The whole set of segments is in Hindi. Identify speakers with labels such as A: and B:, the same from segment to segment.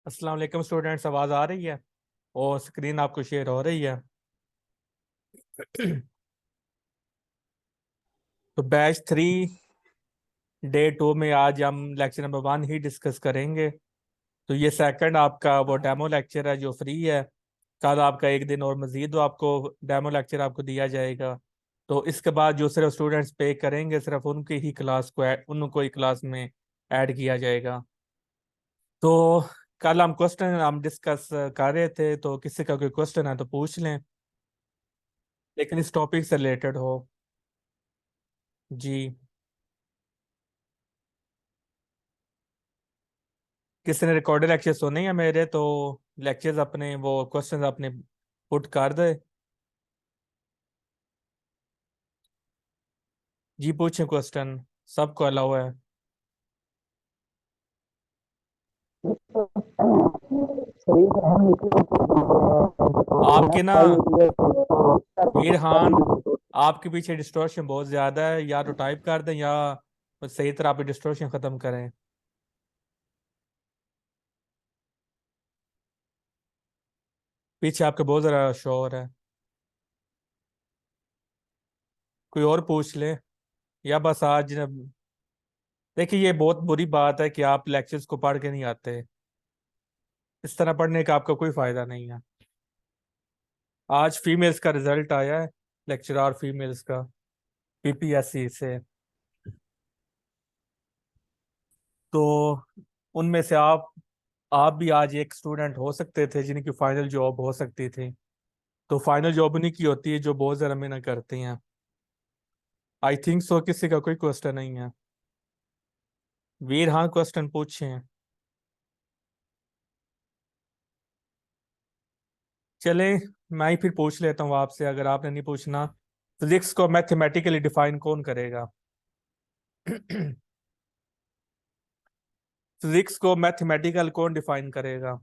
A: अस्सलाम वालेकुम स्टूडेंट्स, आवाज़ आ रही है और स्क्रीन आपको शेयर हो रही है। तो बैच 3 डे 2 में आज हम लेक्चर नंबर 1 ही डिस्कस करेंगे। तो ये सेकंड आपका वो डेमो लेक्चर है जो फ्री है। कल आपका एक दिन और मज़ीद वो आपको डेमो लेक्चर आपको दिया जाएगा। तो इसके बाद जो सिर्फ स्टूडेंट्स पे करेंगे सिर्फ उनकी ही क्लास को उनको ही क्लास में ऐड किया जाएगा। तो कल हम क्वेश्चन हम डिस्कस कर रहे थे, तो किसी का कोई क्वेश्चन है तो पूछ लें, लेकिन इस टॉपिक से रिलेटेड हो। जी। किसी ने रिकॉर्डेड लेक्चर सुने हैं मेरे? तो लेक्चर्स अपने वो क्वेश्चंस अपने पुट कर दे। जी पूछें क्वेश्चन, सबको अलाउ है। आपके ना वीर खान, आपके पीछे डिस्टॉर्शन बहुत ज्यादा है, या तो टाइप कर दें या सही तरह आप डिस्टॉर्शन खत्म करें। पीछे आपके बहुत ज्यादा शोर है। कोई और पूछ ले, या बस आज देखिए ये बहुत बुरी बात है कि आप लेक्चर्स को पढ़ के नहीं आते। इस तरह पढ़ने का आपका कोई फायदा नहीं है। आज फीमेल्स का रिजल्ट आया है, लेक्चरर फीमेल्स का, पीपीएससी से। तो उनमें से आप भी आज एक स्टूडेंट हो सकते थे जिनकी फाइनल जॉब हो सकती थी। तो फाइनल जॉब उन्हीं की होती है जो बहुत ज़्यादा मेहनत करती हैं। आई थिंक सो किसी का कोई क्वेश्चन नहीं है। वीर हाँ क्वेश्चन पूछें। चले, मैं ही फिर पूछ लेता हूँ आपसे, अगर आपने नहीं पूछना। फिजिक्स को मैथमेटिकली डिफाइन कौन करेगा? फिजिक्स को मैथमेटिकल कौन डिफाइन करेगा?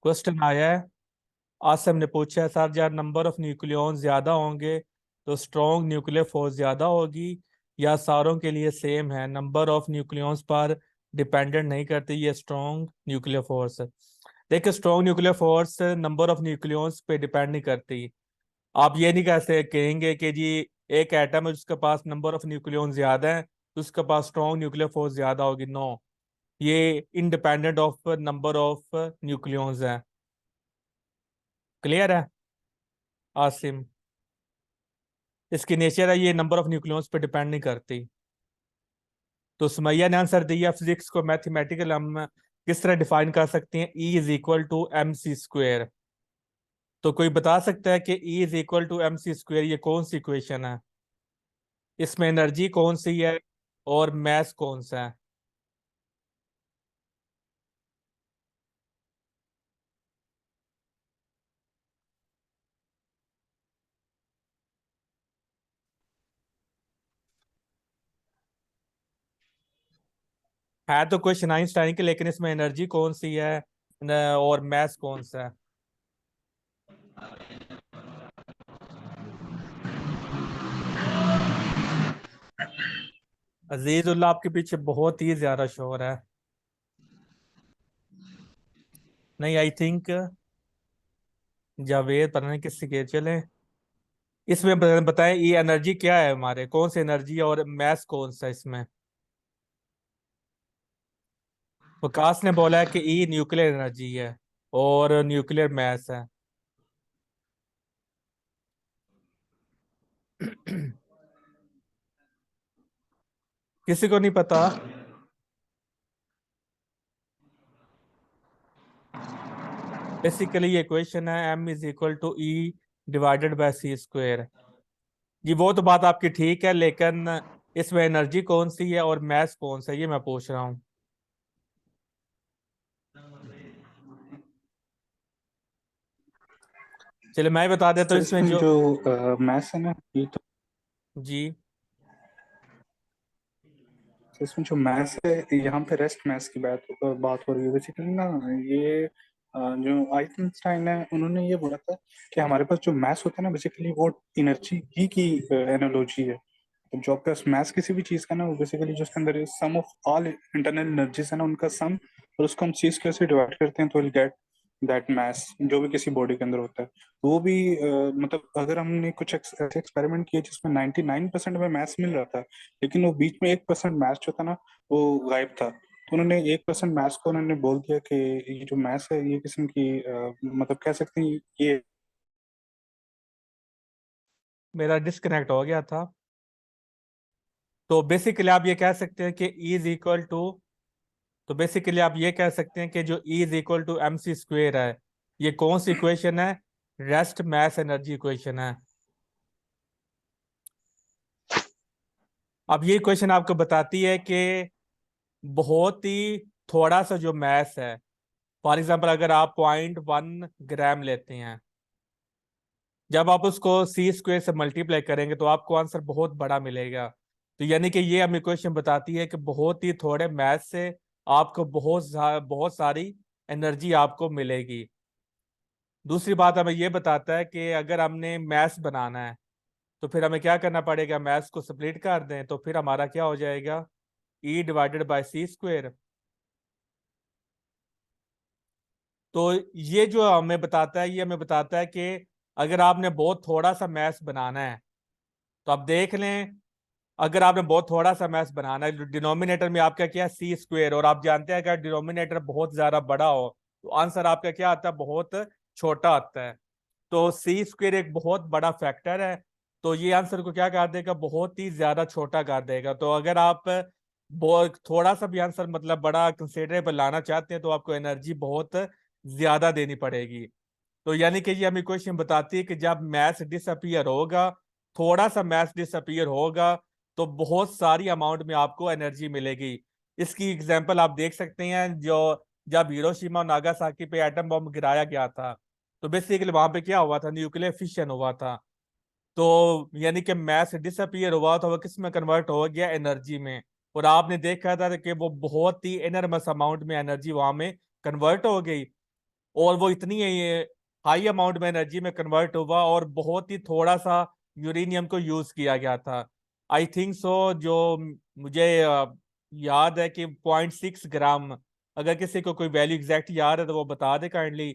A: क्वेश्चन आया है, आसम ने पूछा है सर जब नंबर ऑफ न्यूक्लियॉन ज्यादा होंगे तो स्ट्रॉन्ग न्यूक्लियर फोर्स ज्यादा होगी, या सारों के लिए सेम है, नंबर ऑफ न्यूक्लियॉन्स पर डिपेंडेंट नहीं करती ये स्ट्रॉन्ग न्यूक्लियर फोर्स? देखिए strong nuclear force number of nucleons पे डिपेंड नहीं करती। आप ये नहीं कैसे कहेंगे कि जी एक एटम है जिसके पास नंबर ऑफ न्यूक्लियॉन ज्यादा है तो उसके पास स्ट्रॉन्ग न्यूक्लियर फोर्स ज्यादा होगी। नो, ये independent of number of nucleons है। क्लियर है आसिम? इसकी नेचर है, ये नंबर ऑफ न्यूक्लियॉन्स पे डिपेंड नहीं करती। तो सुमैया ने आंसर दिया फिजिक्स को मैथमेटिकल हम किस तरह डिफाइन कर सकते हैं, E is equal to M C square. तो कोई बता सकता है कि E is equal to M C square ये कौन सी इक्वेशन है? इसमें एनर्जी कौन सी है और मैस कौन सा है? तो क्वेश्चन आइंस्टाइन के, लेकिन इसमें एनर्जी कौन सी है और मैस कौन सा है? अजीजुल्लाह आपके पीछे बहुत ही ज्यादा शोर है। नहीं, आई थिंक जावेद पता नहीं किससे के चले। इसमें बताएं ये एनर्जी क्या है, हमारे कौन सी एनर्जी है और मैस कौन सा है इसमें? विकास ने बोला है कि ई न्यूक्लियर एनर्जी है और न्यूक्लियर मैस है। किसी को नहीं पता? बेसिकली ये क्वेश्चन है M is equal to E divided by C square. जी वो तो बात आपकी ठीक है, लेकिन इसमें एनर्जी कौन सी है और मैस कौन सा है ये मैं पूछ रहा हूँ। चलिए मैं ही बता देता
B: सर
A: हूँ इसमें
B: इसमें
A: जो।
B: जो मैथ्स है ना ये तो,
A: जी।
B: इसमें जो मैथ्स है यहाँ पे रेस्ट मैथ्स की बात हो रही है बेसिकली ना। ये जो आइंस्टाइन है उन्होंने ये बोला था कि हमारे पास जो मैथ्स होता है ना, बेसिकली वो एनर्जी ही की एनालॉजी है। तो जो आपका मैथ्स किसी भी चीज का ना, वो बेसिकली जो उसके अंदर सम ऑफ ऑल इंटरनल एनर्जीज है ना, उनका सम, और उसको हम चीज कैसे डिवाइड करते हैं तो विल गेट दैट मैथ्स जो भी किसी बॉडी के अंदर होता है। तो वो भी मतलब अगर हमने कुछ ऐसे एक्सपेरिमेंट किए जिसमें 99% में मैथ्स मिल रहा था, लेकिन वो बीच में 1% मैथ्स जो था ना, वो गायब था। तो उन्होंने 1% मैथ्स को उन्होंने बोल दिया कि ये जो मैथ्स है ये किस्म की मतलब कह सकते हैं ये।
A: मेरा डिस्कनेक्ट हो गया था। तो बेसिकली आप ये कह सकते हैं कि E इज इक्वल टू, तो बेसिकली आप ये कह सकते हैं कि जो E is equal to M C square है, ये कौन सी इक्वेशन है? रेस्ट मास एनर्जी इक्वेशन है। अब ये इक्वेशन आपको बताती है कि बहुत ही थोड़ा सा जो मास है, फॉर एग्जांपल अगर आप 0.1 ग्राम लेते हैं, जब आप उसको सी स्क्वेयर से मल्टीप्लाई करेंगे तो आपको आंसर बहुत बड़ा मिलेगा। तो यानी कि ये हमें इक्वेशन बताती है कि बहुत ही थोड़े मैथ से आपको बहुत सारी एनर्जी आपको मिलेगी। दूसरी बात हमें ये बताता है कि अगर हमने मैथ्स बनाना है तो फिर हमें क्या करना पड़ेगा? मैथ्स को स्प्लिट कर दें तो फिर हमारा क्या हो जाएगा? ई डिवाइडेड बाय सी स्क्वेयर। तो ये जो हमें बताता है, ये हमें बताता है कि अगर आपने बहुत थोड़ा सा मैथ्स बनाना है तो आप देख लें, अगर आपने बहुत थोड़ा सा मैथ्स बनाना है, डिनोमिनेटर में आपका क्या है? C square. और आप जानते हैं अगर डिनोमिनेटर बहुत ज्यादा बड़ा हो तो आंसर आपका क्या आता है? बहुत छोटा आता है। तो सी स्क्वेयर एक बहुत बड़ा फैक्टर है, तो ये आंसर को क्या कर देगा? बहुत ही ज्यादा छोटा कर देगा। तो अगर आप बहुत थोड़ा सा भी आंसर मतलब बड़ा कंसिडरेबल लाना चाहते हैं तो आपको एनर्जी बहुत ज्यादा देनी पड़ेगी। तो यानी कि ये हमें क्वेश्चन बताती है कि जब मैथ्स डिसअपियर होगा, थोड़ा सा मैथ्स डिसअपियर होगा, तो बहुत सारी अमाउंट में आपको एनर्जी मिलेगी। इसकी एग्जांपल आप देख सकते हैं, जो जब हिरोशिमा और नागासाकी पे एटम बम गिराया गया था, तो बेसिकली वहां पे क्या हुआ था? न्यूक्लियर फिशन हुआ था। तो यानी कि मैथ्स डिसअपियर हुआ तो वो किस में कन्वर्ट हो गया? एनर्जी में। और आपने देखा था कि वो बहुत ही एनर्मस अमाउंट में एनर्जी वहां में कन्वर्ट हो गई। और वो इतनी हाई अमाउंट में एनर्जी में कन्वर्ट हुआ और बहुत ही थोड़ा सा यूरेनियम को यूज किया गया था। आई थिंक सो, जो मुझे याद है कि 0.6 ग्राम, अगर किसी को कोई वैल्यू एग्जैक्ट याद है तो वो बता दे काइंडली।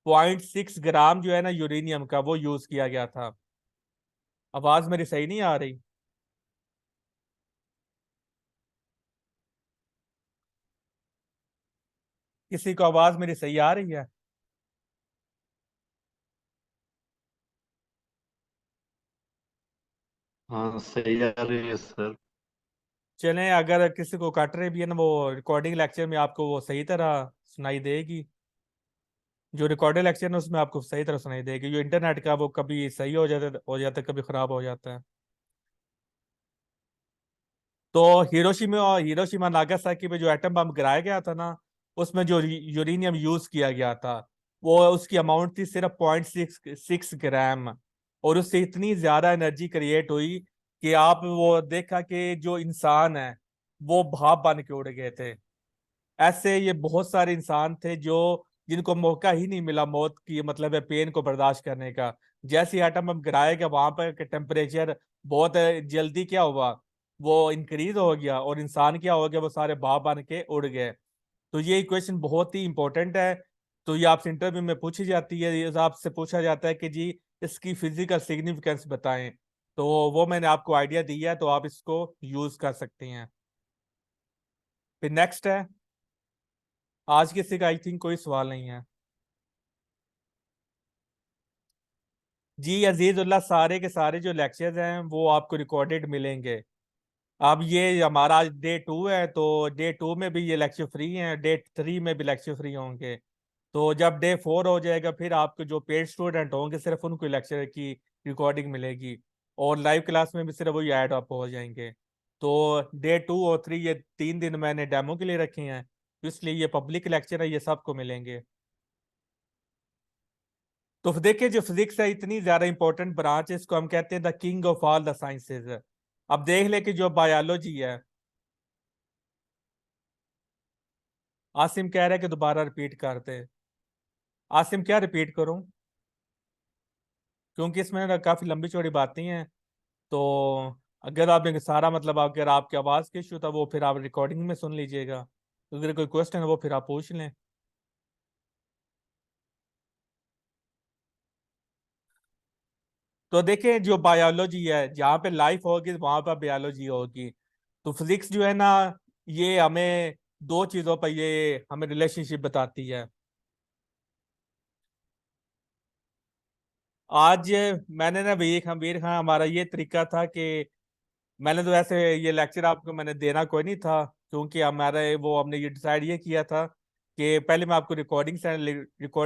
A: 0.6 ग्राम जो है ना यूरेनियम का, वो यूज किया गया था। आवाज मेरी सही नहीं आ रही? किसी को आवाज मेरी सही आ रही है?
C: हाँ सही आ रही है सर।
A: चलें, अगर किसी को कट रही भी है ना, वो रिकॉर्डिंग लेक्चर में आपको वो सही तरह सुनाई देगी। जो रिकॉर्डेड लेक्चर है उसमें आपको सही तरह सुनाई देगी। जो इंटरनेट का वो कभी सही हो जाता है, कभी खराब हो जाता है। तो हिरोशिमा नागासाकी पे जो एटम बम गिराया गया था ना, उसमें जो यूरेनियम यूज किया गया था, वो उसकी अमाउंट थी सिर्फ 0.6 ग्राम। और उससे इतनी ज्यादा एनर्जी क्रिएट हुई कि आप वो देखा कि जो इंसान है वो भाप बन के उड़ गए थे। ऐसे ये बहुत सारे इंसान थे जो जिनको मौका ही नहीं मिला मौत की, मतलब है पेन को बर्दाश्त करने का। जैसे एटम बम गिराया गया वहां पर टेम्परेचर बहुत जल्दी क्या हुआ? वो इंक्रीज हो गया और इंसान क्या हो गया? वो सारे भाप बन के उड़ गए। तो ये इक्वेशन बहुत ही इंपॉर्टेंट है। तो ये आपसे इंटरव्यू में पूछी जाती है, ये आपसे पूछा जाता है कि जी इसकी फिजिकल सिग्निफिकेंस बताएं। तो वो मैंने आपको आइडिया दिया है, तो आप इसको यूज कर सकते हैं। फिर नेक्स्ट है, आज किसी का आई थिंक कोई सवाल नहीं है। जी अजीजुल्लाह, सारे के सारे जो लेक्चर्स हैं वो आपको रिकॉर्डेड मिलेंगे। अब ये हमारा आज डे 2 है, तो डे 2 में भी ये लेक्चर फ्री हैं, डे 3 में भी लेक्चर फ्री होंगे। तो जब डे 4 हो जाएगा फिर आपको जो पेड स्टूडेंट होंगे सिर्फ उनको लेक्चर की रिकॉर्डिंग मिलेगी। और लाइव क्लास में भी सिर्फ वही ऐड अप हो जाएंगे। तो डे 2 और 3 ये 3 दिन मैंने डेमो के लिए रखे हैं, तो इसलिए ये पब्लिक लेक्चर है, ये सबको मिलेंगे। तो देखिए, जो फिजिक्स है इतनी ज्यादा इंपॉर्टेंट ब्रांच है, इसको हम कहते हैं the king of all the sciences. अब देख ले कि जो बायोलॉजी है, आसिम कह रहा है कि दोबारा रिपीट करते। आसिम क्या रिपीट करूं, क्योंकि इसमें ना काफी लंबी चौड़ी बातें हैं। तो अगर आपने सारा मतलब अगर आपकी आवाज के इशू था वो फिर आप रिकॉर्डिंग में सुन लीजिएगा, तो अगर कोई क्वेश्चन है वो फिर आप पूछ लें। तो देखिए जो बायोलॉजी है, जहाँ पे लाइफ होगी वहां पर बायोलॉजी होगी। तो फिजिक्स जो है ना, ये हमें दो चीजों पर ये हमें रिलेशनशिप बताती है। आज मैंने ना वीर खान हमारा ये तरीका था कि मैंने तो ऐसे ये लेक्चर आपको मैंने देना कोई नहीं था, क्योंकि हमारे वो हमने ये डिसाइड ये किया था कि पहले मैं आपको रिकॉर्डिंग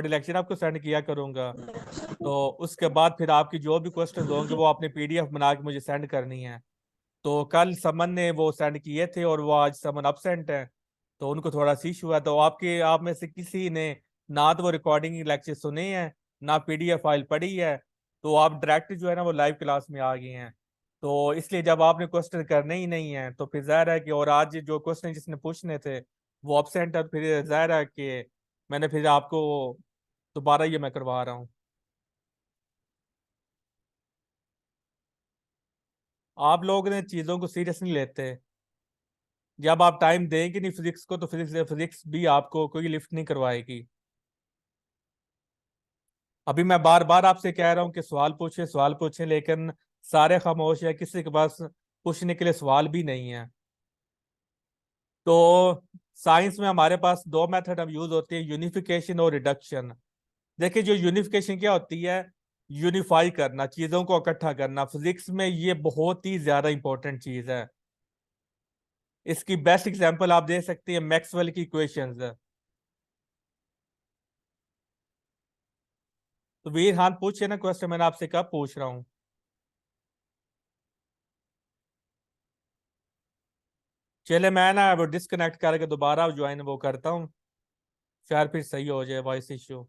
A: लेक्चर आपको सेंड किया करूंगा। तो उसके बाद फिर आपकी जो भी क्वेश्चंस होंगे वो आपने पीडीएफ बना के मुझे सेंड करनी है। तो कल समन ने वो सेंड किए थे और वो आज समन अपसेंट है, तो उनको थोड़ा सी इशू है। तो आपके आप में से किसी ने ना तो वो रिकॉर्डिंग लेक्चर सुने हैं, ना पीडीएफ फाइल पढ़ी है, तो आप डायरेक्ट जो है ना वो लाइव क्लास में आ गए हैं। तो इसलिए जब आपने क्वेश्चन करने ही नहीं है तो फिर जाहिर है कि, और आज जो क्वेश्चन जिसने पूछने थे वो अपसेंट है, तो फिर जाहिर है कि मैंने फिर आपको दोबारा ये मैं करवा रहा हूँ। आप लोग ने चीज़ों को सीरियस नहीं लेते। जब आप टाइम देंगे नहीं फिजिक्स को तो फिजिक्स फिजिक्स भी आपको कोई लिफ्ट नहीं करवाएगी। अभी मैं बार बार आपसे कह रहा हूँ कि सवाल पूछे, लेकिन सारे खामोश है, किसी के पास पूछने के लिए सवाल भी नहीं है। तो साइंस में हमारे पास दो मेथड अब यूज होते हैं, यूनिफिकेशन और रिडक्शन। देखिए जो यूनिफिकेशन क्या होती है, यूनिफाई करना, चीजों को इकट्ठा करना। फिजिक्स में ये बहुत ही ज्यादा इंपॉर्टेंट चीज है। इसकी बेस्ट एग्जांपल आप दे सकते हैं मैक्सवेल की इक्वेशंस। तो वीर हान पूछे ना क्वेश्चन, मैंने आपसे कब पूछ रहा हूँ। चले मैं ना वो डिस्कनेक्ट करके दोबारा ज्वाइन वो करता हूँ, शायद फिर सही हो जाए वॉइस इश्यू।